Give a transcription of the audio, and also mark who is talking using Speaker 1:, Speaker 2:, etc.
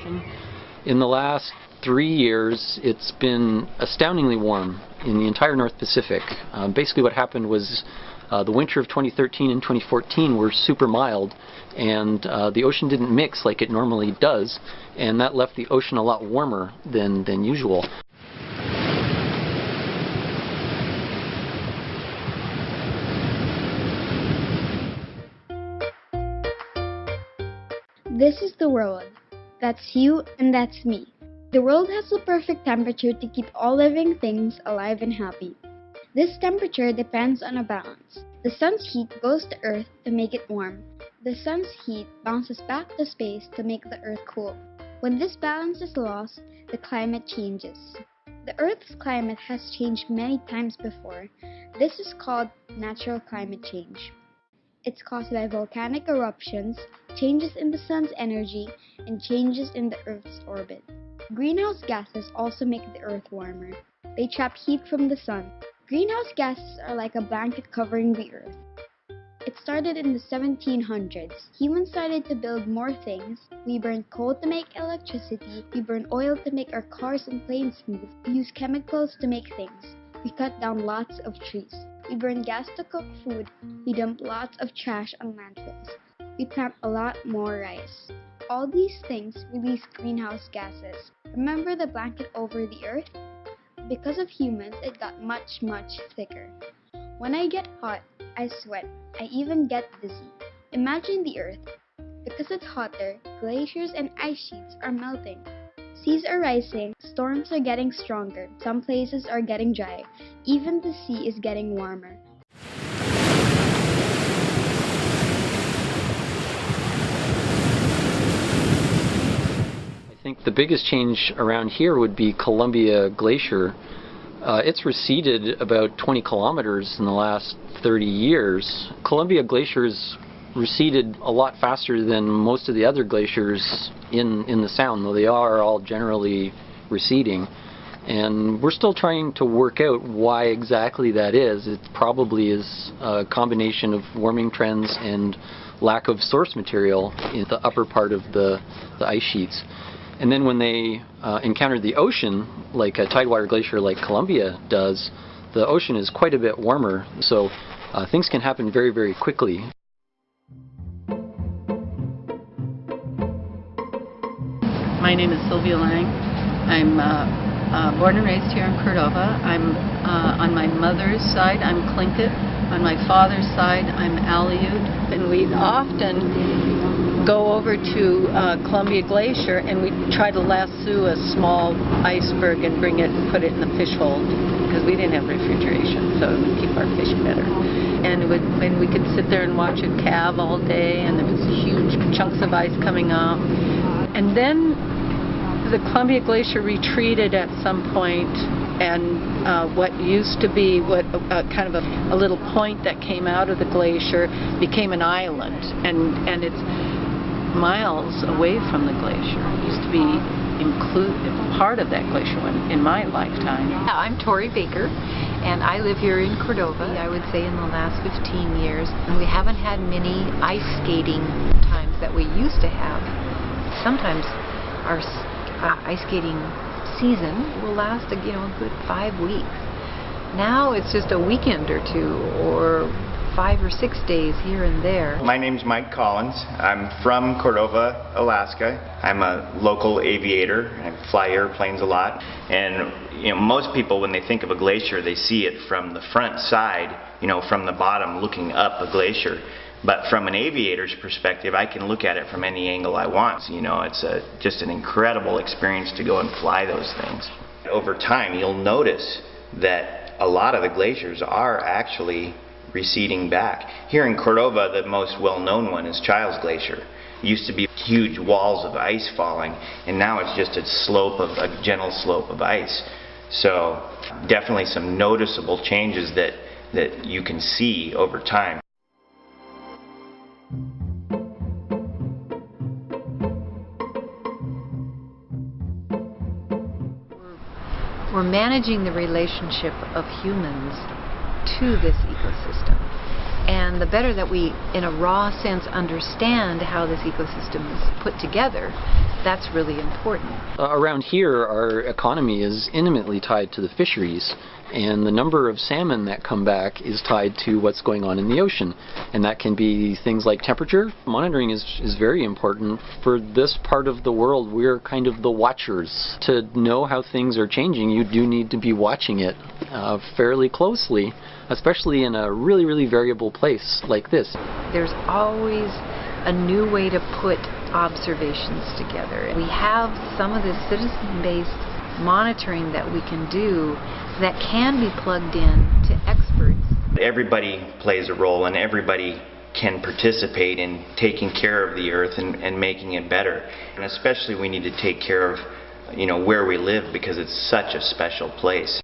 Speaker 1: ocean. In the last 3 years, it's been astoundingly warm in the entire North Pacific. Basically what happened was the winter of 2013 and 2014 were super mild, and the ocean didn't mix like it normally does, and that left the ocean a lot warmer than usual.
Speaker 2: This is the world. That's you and that's me. The world has the perfect temperature to keep all living things alive and happy. This temperature depends on a balance. The sun's heat goes to Earth to make it warm. The sun's heat bounces back to space to make the Earth cool. When this balance is lost, the climate changes. The Earth's climate has changed many times before. This is called natural climate change. It's caused by volcanic eruptions, changes in the sun's energy, and changes in the Earth's orbit. Greenhouse gases also make the Earth warmer. They trap heat from the sun. Greenhouse gases are like a blanket covering the Earth. It started in the 1700s. Humans started to build more things. We burned coal to make electricity. We burned oil to make our cars and planes move. We use chemicals to make things. We cut down lots of trees. We burn gas to cook food. We dump lots of trash on landfills. We plant a lot more rice. All these things release greenhouse gases. Remember the blanket over the Earth? Because of humans, it got much, much thicker. When I get hot, I sweat. I even get dizzy. Imagine the Earth. Because it's hotter, glaciers and ice sheets are melting. Seas are rising, storms are getting stronger, some places are getting dry, even the sea is getting warmer.
Speaker 1: I think the biggest change around here would be Columbia Glacier. It's receded about 20 kilometers in the last 30 years. Columbia Glacier's receded a lot faster than most of the other glaciers in the Sound, though they are all generally receding. And we're still trying to work out why exactly that is. It probably is a combination of warming trends and lack of source material in the upper part of the ice sheets. And then when they encounter the ocean, like a tidewater glacier like Columbia does, the ocean is quite a bit warmer, so things can happen very, very quickly.
Speaker 3: My name is Sylvia Lang. I'm born and raised here in Cordova. I'm on my mother's side, I'm Tlingit. On my father's side, I'm Aleut. And we often go over to Columbia Glacier and we try to lasso a small iceberg and bring it and put it in the fish hold because we didn't have refrigeration, so it would keep our fish better. And we could sit there and watch it calve all day, and there was huge chunks of ice coming up. And then the Columbia Glacier retreated at some point, and what used to be kind of a little point that came out of the glacier became an island, and it's miles away from the glacier. It used to be part of that glacier in my lifetime.
Speaker 4: Yeah, I'm Tori Baker, and I live here in Cordova. I would say in the last 15 years, and we haven't had many ice skating times that we used to have. Sometimes our ice skating season will last a good 5 weeks. Now it's just a weekend or two, or 5 or 6 days here and there.
Speaker 5: My name's Mike Collins. I'm from Cordova, Alaska. I'm a local aviator. I fly airplanes a lot. And most people, when they think of a glacier, they see it from the front side, from the bottom looking up a glacier. But from an aviator's perspective, I can look at it from any angle I want. It's just an incredible experience to go and fly those things. Over time, you'll notice that a lot of the glaciers are actually receding back. Here in Cordova, the most well-known one is Childs Glacier. It used to be huge walls of ice falling, and now it's just a gentle slope of ice. So definitely some noticeable changes that you can see over time.
Speaker 4: We're managing the relationship of humans to this ecosystem. And the better that we, in a raw sense, understand how this ecosystem is put together, that's really important.
Speaker 1: Around here, our economy is intimately tied to the fisheries, and the number of salmon that come back is tied to what's going on in the ocean. And that can be things like temperature. Monitoring is very important. For this part of the world, we're kind of the watchers. To know how things are changing, you do need to be watching it fairly closely, especially in a really, really variable place like this.
Speaker 4: There's always a new way to put observations together. We have some of this citizen-based monitoring that we can do that can be plugged in to experts.
Speaker 5: Everybody plays a role, and everybody can participate in taking care of the earth and making it better. And especially we need to take care of, where we live, because it's such a special place.